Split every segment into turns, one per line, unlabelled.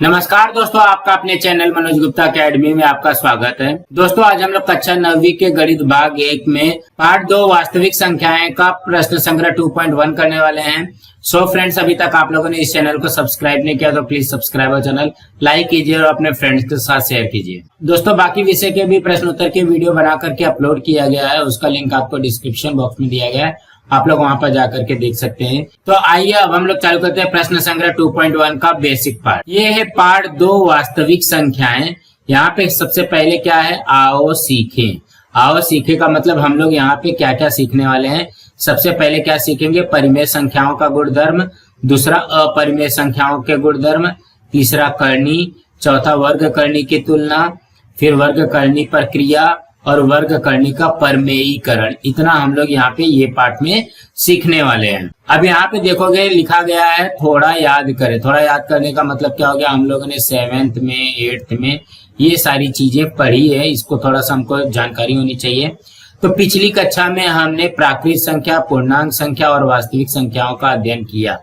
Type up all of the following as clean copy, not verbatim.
नमस्कार दोस्तों, आपका अपने चैनल मनोज गुप्ता अकेडमी में आपका स्वागत है। दोस्तों, आज हम लोग कक्षा 9वीं के गणित भाग 1 में पार्ट 2 वास्तविक संख्याएं का प्रश्न संग्रह 2.1 करने वाले हैं। सो फ्रेंड्स, अभी तक आप लोगों ने इस चैनल को सब्सक्राइब नहीं किया तो प्लीज सब्सक्राइब और चैनल लाइक कीजिए और अपने फ्रेंड्स के साथ शेयर कीजिए। दोस्तों, बाकी विषय के भी प्रश्न उत्तर के वीडियो बना करके अपलोड किया गया है, उसका लिंक आपको डिस्क्रिप्शन बॉक्स में दिया गया है, आप लोग वहां पर जाकर के देख सकते हैं। तो आइए अब हम लोग चालू करते हैं प्रश्न संग्रह 2.1 का बेसिक पार्ट। ये है पार्ट 2 वास्तविक संख्याएं। यहाँ पे सबसे पहले क्या है, आओ सीखें। आओ सीखें का मतलब हम लोग यहाँ पे क्या क्या सीखने वाले हैं। सबसे पहले क्या सीखेंगे, परिमेय संख्याओं का गुणधर्म, दूसरा अपरिमेय संख्याओं के गुणधर्म, तीसरा करनी, चौथा वर्ग करनी की तुलना, फिर वर्ग करनी प्रक्रिया और वर्ग करनी का परमेयीकरण। इतना हम लोग यहाँ पे ये पार्ट में सीखने वाले हैं। अब यहाँ पे देखोगे लिखा गया है थोड़ा याद करें। थोड़ा याद करने का मतलब क्या हो गया, हम लोगों ने 7th में 8th में ये सारी चीजें पढ़ी है, इसको थोड़ा सा हमको जानकारी होनी चाहिए। तो पिछली कक्षा में हमने प्राकृत संख्या, पूर्णांक संख्या और वास्तविक संख्याओं का अध्ययन किया।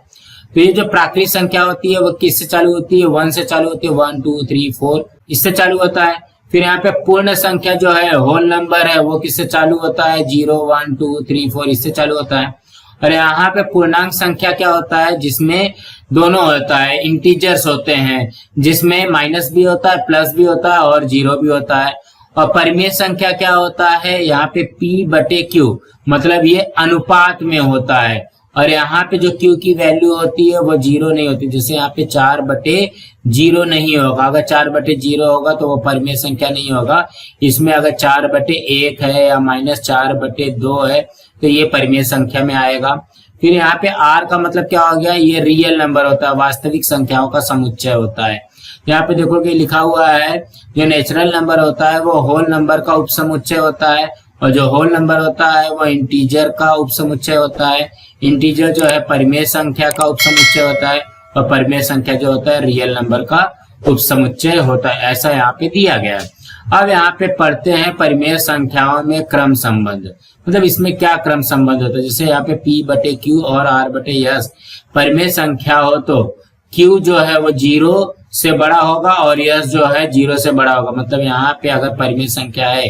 तो ये जो प्राकृत संख्या होती है वो किससे चालू होती है, 1 से चालू होती है, 1 2 3 4 इससे चालू होता है। फिर यहाँ पे पूर्ण संख्या जो है, होल नंबर है, वो किससे चालू होता है, 0 1 2 3 4 इससे चालू होता है। और यहाँ पे पूर्णांक संख्या क्या होता है, जिसमें दोनों होता है, इंटीजर्स होते हैं, जिसमें माइनस भी होता है, प्लस भी होता है और 0 भी होता है। और परिमेय संख्या क्या होता है, यहाँ पे P/Q, मतलब ये अनुपात में होता है। और यहाँ पे जो Q की वैल्यू होती है वो 0 नहीं होती। जैसे यहाँ पे 4/0 नहीं होगा, अगर 4/0 होगा तो वो परिमेय संख्या नहीं होगा। इसमें अगर 4/1 है या -4/2 है तो ये परिमेय संख्या में आएगा। फिर यहाँ पे R का मतलब क्या हो गया, ये रियल नंबर होता है, वास्तविक संख्याओं का समुच्चय होता है। यहाँ पे देखोगे लिखा हुआ है जो नेचुरल नंबर होता है वो होल नंबर का उपसमुच्चय होता है, और जो होल नंबर होता है वो इंटीजर का उपसमुच्चय होता है। इंटीजर जो है परिमेय संख्या का उपसमुच्चय होता है, और परिमेय संख्या जो होता है रियल नंबर का उपसमुच्चय होता है। ऐसा यहाँ पे दिया गया है। अब यहाँ पे पढ़ते हैं परिमेय संख्याओं में क्रम संबंध, मतलब इसमें क्या क्रम संबंध होता है। जैसे यहाँ पे P/Q और R/S परिमेय संख्या हो तो Q जो है वो 0 से बड़ा होगा और S जो है 0 से बड़ा होगा। मतलब यहाँ पे अगर परिमेय संख्या है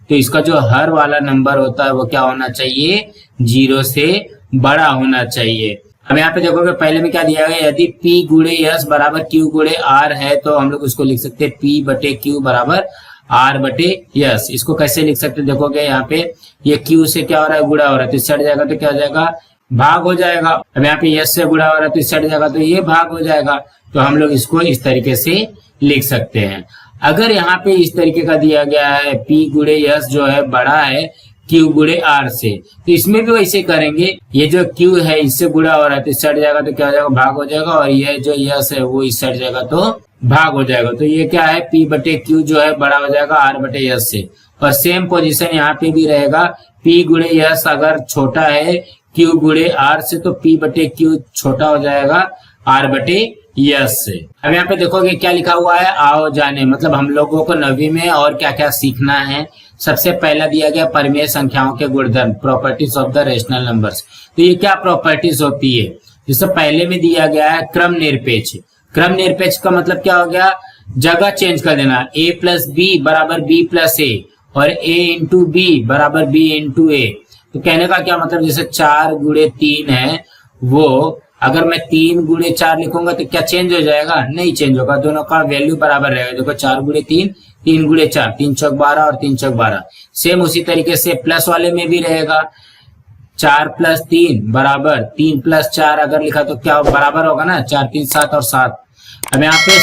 तो इसका जो हर वाला नंबर होता है वो क्या होना चाहिए, 0 से बड़ा होना चाहिए। अब यहाँ पे देखोगे पहले में क्या दिया गया, यदि P/S बराबर Q/R है तो हम लोग उसको लिख सकते हैं P/Q बराबर R/S। इसको कैसे लिख सकते हैं, देखोगे यहाँ पे ये Q से क्या हो रहा है, गुणा हो रहा है, तो इससे हट जाएगा तो क्या हो जाएगा, भाग हो जाएगा। अब यहाँ पे S से गुणा हो रहा है तो इससे हट जाएगा तो ये भाग हो जाएगा। तो हम लोग इसको इस तरीके से लिख सकते हैं। अगर यहाँ पे इस तरीके का दिया गया है P/S जो है बड़ा है Q/R से, तो इसमें भी वैसे करेंगे। ये जो Q है इससे गुणा हो रहा है तो इससे हट जाएगा तो क्या हो जाएगा, भाग हो जाएगा। और ये जो S है वो इससे हट जाएगा तो भाग हो जाएगा। तो ये क्या है, P/Q जो है बड़ा हो जाएगा R/S से। और सेम पोजीशन यहाँ पे भी रहेगा, P/S अगर छोटा है Q/R से तो P/Q छोटा हो जाएगा R/S से। अब यहाँ पे देखोगे क्या लिखा हुआ है, आओ जाने, मतलब हम लोगों को 9वीं में और क्या क्या सीखना है। सबसे पहला दिया गया परिमेय संख्याओं के गुणधर्म, properties of the rational numbers. तो ये क्या प्रॉपर्टीज होती है, जिससे पहले में दिया गया है क्रम निरपेक्ष। क्रम निरपेक्ष का मतलब क्या हो गया, जगह चेंज कर देना, A+B बराबर B+A और A×B बराबर B×A। तो कहने का क्या मतलब, जैसे 4×3 है, वो अगर मैं 3×4 लिखूंगा तो क्या चेंज हो जाएगा, नहीं चेंज होगा, दोनों का वैल्यू बराबर रहेगा। देखो 4×3 3×4 3 चौक 12 और 3 चौक 12। सेम उसी तरीके से प्लस वाले में भी रहेगा, 4+3 बराबर 3+4 अगर लिखा तो क्या बराबर होगा ना, 4 3 7 और 7। अब यहाँ पे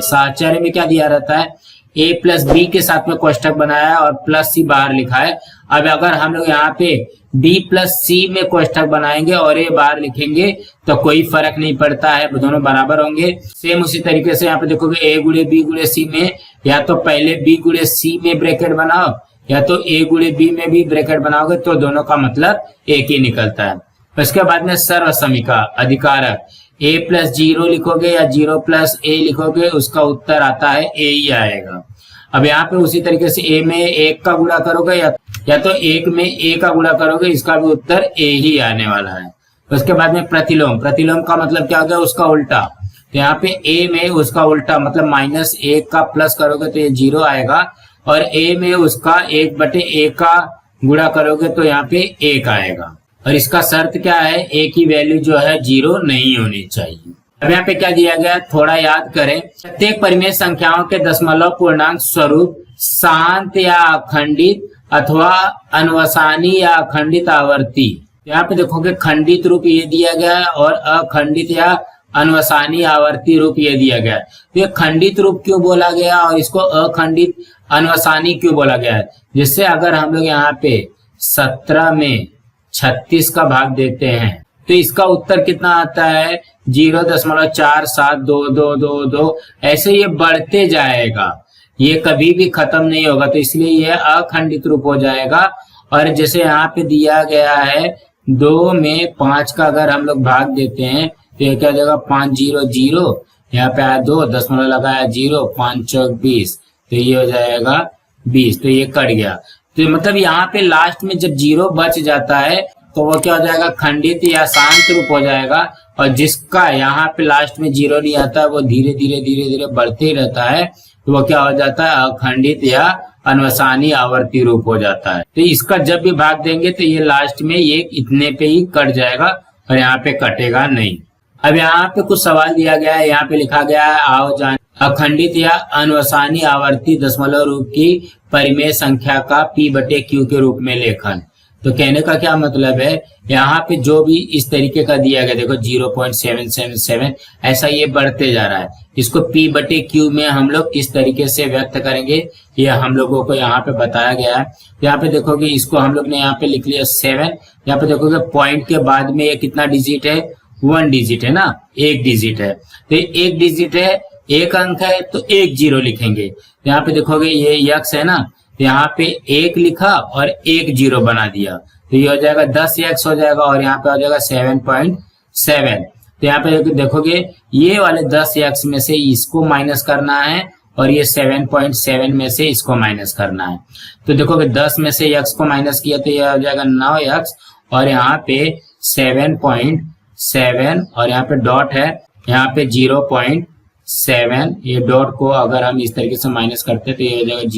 साहचर्य में क्या दिया रहता है, A+B के साथ में कोष्टक बनाया है और +C बाहर लिखा है। अब अगर हम लोग यहाँ पे B+C में कोष्टक बनाएंगे और A बाहर लिखेंगे तो कोई फर्क नहीं पड़ता है, दोनों बराबर होंगे। सेम उसी तरीके से यहाँ पे देखोगे A×B×C में या तो पहले B×C में ब्रैकेट बनाओ या तो A×B में भी ब्रैकेट बनाओगे तो दोनों का मतलब एक ही निकलता है। उसके बाद में सर्वसमीका अधिकारक, A+0 लिखोगे या 0+A लिखोगे, उसका उत्तर आता है A ही आएगा। अब यहाँ पे उसी तरीके से A में 1 का गुणा करोगे या तो 1 में A का गुणा करोगे, इसका भी उत्तर A ही आने वाला है। उसके बाद में प्रतिलोम, प्रतिलोम का मतलब क्या हो गया, उसका उल्टा। तो यहाँ पे a में उसका उल्टा मतलब -1 का प्लस करोगे तो ये 0 आएगा, और a में उसका 1/a का गुणा करोगे तो यहाँ पे 1 आएगा। और इसका शर्त क्या है, a की वैल्यू जो है 0 नहीं होनी चाहिए। अब यहाँ पे क्या दिया गया, थोड़ा याद करें। प्रत्येक परिमेय संख्याओं के दशमलव पूर्णांक स्वरूप शांत या अखंडित अथवा अनवसानी या अखंडित आवर्ती। यहाँ पे देखोगे खंडित रूप ये दिया गया है और अखंडित या अनवसानी आवर्ती रूप ये दिया गया है। तो ये खंडित रूप क्यों बोला गया और इसको अखंडित अनवसानी क्यों बोला गया है, जिससे अगर हम लोग यहाँ पे 17 में 36 का भाग देते हैं तो इसका उत्तर कितना आता है 0.472222, ऐसे ये बढ़ते जाएगा, ये कभी भी खत्म नहीं होगा, तो इसलिए ये अखंडित रूप हो जाएगा। और जैसे यहाँ पे दिया गया है 2 में 5 का अगर हम लोग भाग देते हैं तो ये क्या हो जाएगा 500, यहाँ पे आया 2 दशमलव लगाया 0, 5 चौक 20, तो ये हो जाएगा 20, तो ये कट गया। तो मतलब यहाँ पे लास्ट में जब 0 बच जाता है तो वो क्या हो जाएगा खंडित या शांत रूप हो जाएगा, और जिसका यहाँ पे लास्ट में 0 नहीं आता है वो धीरे धीरे बढ़ते ही रहता है, तो वो क्या हो जाता है अखंडित या अनवसानी आवर्ती रूप हो जाता है। तो इसका जब भी भाग देंगे तो ये लास्ट में ये इतने पे ही कट जाएगा और यहाँ पे कटेगा नहीं। अब यहाँ पे कुछ सवाल दिया गया है, यहाँ पे लिखा गया है आओ जान अखंडित या अनवसानी आवर्ती दशमलव रूप की परिमेय संख्या का p/q के रूप में लेखन। तो कहने का क्या मतलब है, यहाँ पे जो भी इस तरीके का दिया गया देखो 0.777 ऐसा ये बढ़ते जा रहा है, इसको p/q में हम लोग किस तरीके से व्यक्त करेंगे ये हम लोगों को यहाँ पे बताया गया है। यहाँ पे देखोगे इसको हम लोग ने यहाँ पे लिख लिया 7, यहाँ पे देखोगे पॉइंट के बाद में ये कितना डिजिट है 1 डिजिट है ना, 1 डिजिट है, तो 1 डिजिट है, 1 अंक है तो 1 0 लिखेंगे। यहाँ पे देखोगे ये यक्स है ना, यहाँ पे 1 लिखा और 1 0 बना दिया, तो ये हो जाएगा 10x हो जाएगा, और यहाँ पे हो जाएगा 7.7। तो यहाँ पे देखोगे ये वाले 10x में से इसको माइनस करना है और ये 7.7 में से इसको माइनस करना है। तो देखोगे 10 में से x को माइनस किया तो ये हो जाएगा 9x, और यहाँ पे 7.7 और यहाँ पे डॉट है, यहाँ पे 0.7, ये डॉट को अगर हम इस तरीके से माइनस करते तो ये हो जाएगा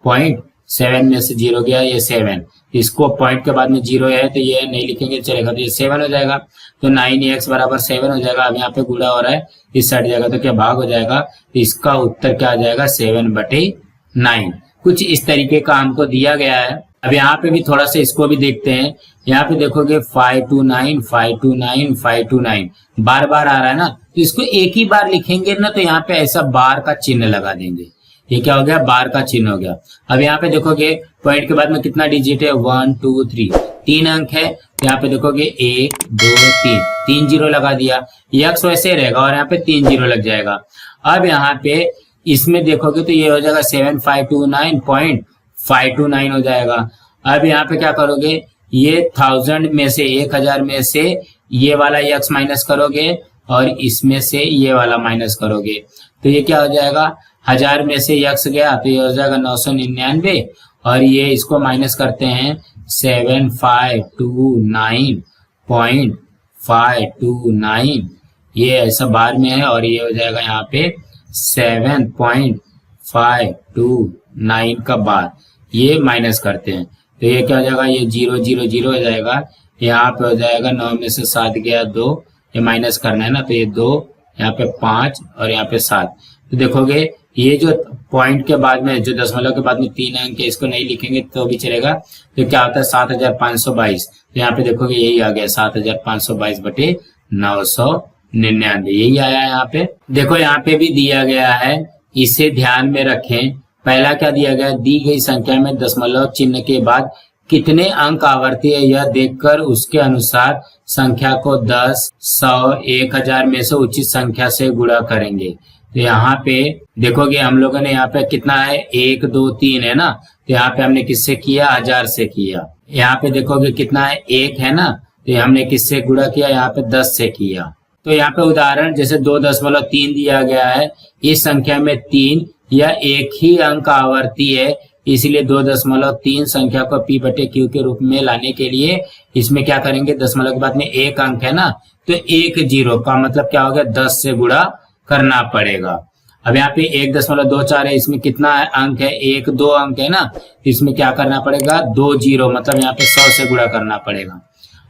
0.7 में से 0 गया ये 7, इसको पॉइंट के बाद में 0 है तो ये नहीं लिखेंगे चलेगा, तो ये 7 हो जाएगा, तो 9x बराबर 7 हो जाएगा। अब यहाँ पे गुणा हो रहा है इस साइड जाएगा तो क्या भाग हो जाएगा, तो इसका उत्तर क्या आ जाएगा 7/9। कुछ इस तरीके का हमको दिया गया है। अब यहाँ पे भी थोड़ा सा इसको भी देखते हैं, यहाँ पे देखोगे 529 529 529 बार बार आ रहा है ना, तो इसको एक ही बार लिखेंगे ना तो यहाँ पे ऐसा बार का चिन्ह लगा देंगे, ये क्या हो गया बार का चिन्ह हो गया। अब यहाँ पे देखोगे पॉइंट के बाद में कितना डिजिट है 1 2 3, 3 अंक है, तो यहाँ पे देखोगे 1 2 3, 3 0 लगा दिया, यक्स वैसे रहेगा और यहाँ पे 3 0 लग जाएगा। अब यहाँ पे इसमें देखोगे तो ये हो जाएगा 7529.529 हो जाएगा। अब यहाँ पे क्या करोगे, ये 1000 में से 1000 में से ये वाला यक्स माइनस करोगे और इसमें से ये वाला माइनस करोगे, तो ये क्या हो जाएगा 1000 में से यक्स गया तो ये हो जाएगा 999, और ये इसको माइनस करते हैं 7529.529, ये ऐसा बार में है, और ये हो जाएगा यहाँ पे 7.529 का बार, ये माइनस करते हैं तो ये क्या हो जाएगा ये 0 0 0 हो जाएगा, यहाँ पे हो जाएगा 9 में से 7 गया 2, ये माइनस करना है ना, तो ये 2 यहाँ पे 5 और यहाँ पे 7। तो देखोगे ये जो पॉइंट के बाद में जो दशमलव के बाद में 3 अंक है इसको नहीं लिखेंगे तो भी चलेगा, तो क्या होता है 7522, तो यहाँ पे देखोगे यही आ गया 7522/999, यही आया है यहाँ पे। देखो यहाँ पे भी दिया गया है, इसे ध्यान में रखें। पहला क्या दिया गया, दी गई संख्या में दशमलव चिन्ह के बाद कितने अंक आवर्ती है यह देखकर उसके अनुसार संख्या को 10 100 1000 में से उचित संख्या से गुणा करेंगे। तो यहाँ पे देखोगे हम लोगों ने यहाँ पे कितना है 1 2 3 है ना, तो यहाँ पे हमने किससे किया 1000 से किया। यहाँ पे देखोगे कितना है 1 है ना, तो हमने किससे गुणा किया यहाँ पे 10 से किया। तो यहाँ पे उदाहरण जैसे 2.3 दिया गया है, इस संख्या में 3 या एक ही अंक आवर्ती है, इसलिए 2.3 संख्या को p/q के रूप में लाने के लिए इसमें क्या करेंगे, दशमलव के बाद में 1 अंक है ना, तो एक जीरो का मतलब क्या हो गया, 10 से गुणा करना पड़ेगा। अब यहाँ पे 1.24 है, इसमें कितना अंक है, एक दो अंक है ना, इसमें क्या करना पड़ेगा, 2 जीरो, मतलब यहाँ पे 100 से गुणा करना पड़ेगा।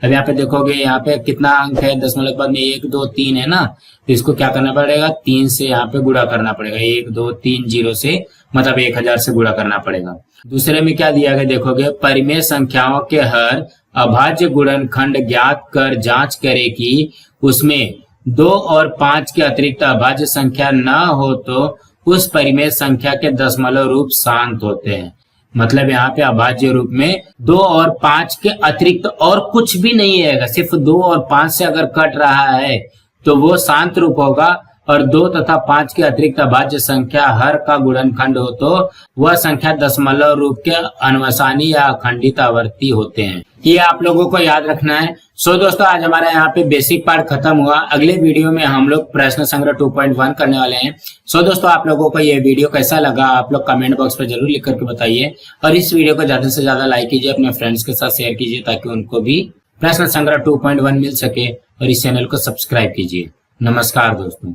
अब यहाँ पे देखोगे यहाँ पे कितना अंक है, दशमलव के बाद में 1 2 3 है ना, तो इसको क्या करना पड़ेगा, 3 से यहाँ पे गुणा करना पड़ेगा, 1 2 3 जीरो से, मतलब 1000 से गुणा करना पड़ेगा। दूसरे में क्या दिया गया देखोगे, परिमेय संख्याओं के हर अभाज्य गुणनखंड ज्ञात कर जांच करे कि उसमें 2 और 5 के अतिरिक्त अभाज्य संख्या न हो तो उस परिमेय संख्या के दशमलव रूप शांत होते हैं। मतलब यहाँ पे अभाज्य रूप में 2 और 5 के अतिरिक्त और कुछ भी नहीं है, सिर्फ 2 और 5 से अगर कट रहा है तो वो शांत रूप होगा, और 2 तथा 5 के अतिरिक्त अभाज्य संख्या हर का गुणनखंड हो तो वह संख्या दशमलव रूप के अनवसानी या अखंडित आवर्ती होते हैं। ये आप लोगों को याद रखना है। सो दोस्तों, आज हमारा यहाँ पे बेसिक पार्ट खत्म हुआ। अगले वीडियो में हम लोग प्रश्न संग्रह 2.1 करने वाले हैं। सो दोस्तों, आप लोगों को ये वीडियो कैसा लगा आप लोग कमेंट बॉक्स पे जरूर लिख करके बताइए, और इस वीडियो को ज्यादा से ज्यादा लाइक कीजिए, अपने फ्रेंड्स के साथ शेयर कीजिए ताकि उनको भी प्रश्न संग्रह 2.1 मिल सके, और इस चैनल को सब्सक्राइब कीजिए। नमस्कार दोस्तों।